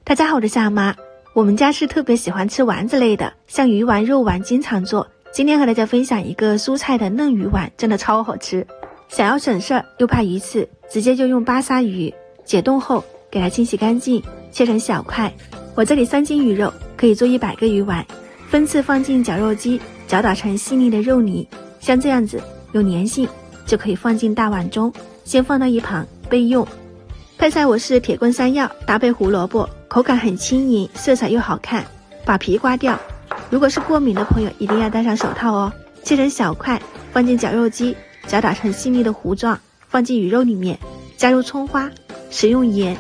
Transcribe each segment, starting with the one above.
大家好，我是夏媽。我們家是特別喜歡吃丸子類的，像魚丸、肉丸经常做。今天和大家分享一個蔬菜的嫩魚丸，真的超好吃。想要省事兒又怕鱼刺，直接就用巴沙魚，解冻後給它清洗乾淨，切成小塊。我這裡3斤魚肉可以做100個魚丸，分次放進絞肉機，攪打成細膩的肉泥，像這樣子有粘性，就可以放進大碗中，先放到一旁備用。配菜我是鐵棍山藥搭配胡蘿蔔，口感很輕盈，色彩又好看。把皮刮掉，如果是過敏的朋友一定要戴上手套哦。切成小塊，放進绞肉機，攪打成細膩的糊狀，放進魚肉裡面，加入蔥花，食用鹽，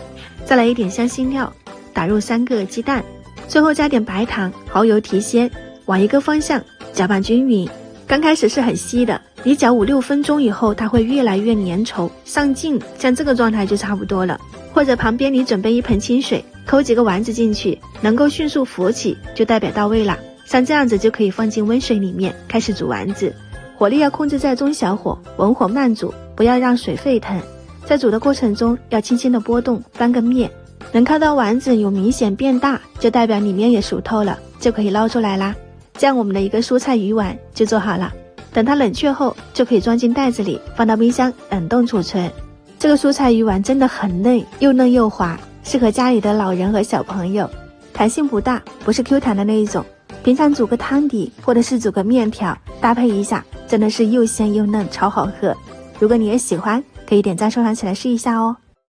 再來一點香辛料，打入3個雞蛋，最後加點白糖、蠔油提鮮，往一個方向攪拌均勻。剛開始是很稀的，你攪5-6分鐘以後，它會越來越粘稠上勁，像這個狀態就差不多了。或者旁邊你準備一盆清水，摳幾個丸子進去，能夠迅速浮起，就代表到位了。像這樣子就可以放进溫水裡面開始煮丸子，火力要控制在中小火，文火慢煮，不要讓水沸騰。在煮的過程中要輕輕的拨動，翻個面，能看到丸子有明顯變大，就代表裡面也熟透了，就可以撈出来啦。這樣我們的一個蔬菜魚丸就做好了。等它冷卻後，就可以裝進袋子裡，放到冰箱冷凍儲存。這個蔬菜魚丸真的很嫩，又嫩又滑，適合家裡的老人和小朋友，彈性不大，不是 Q 彈的那一種。平常煮個湯底或者是煮個麵條，搭配一下，真的是又鮮又嫩，超好喝。如果你也喜歡，可以點讚收藏起來試一下哦。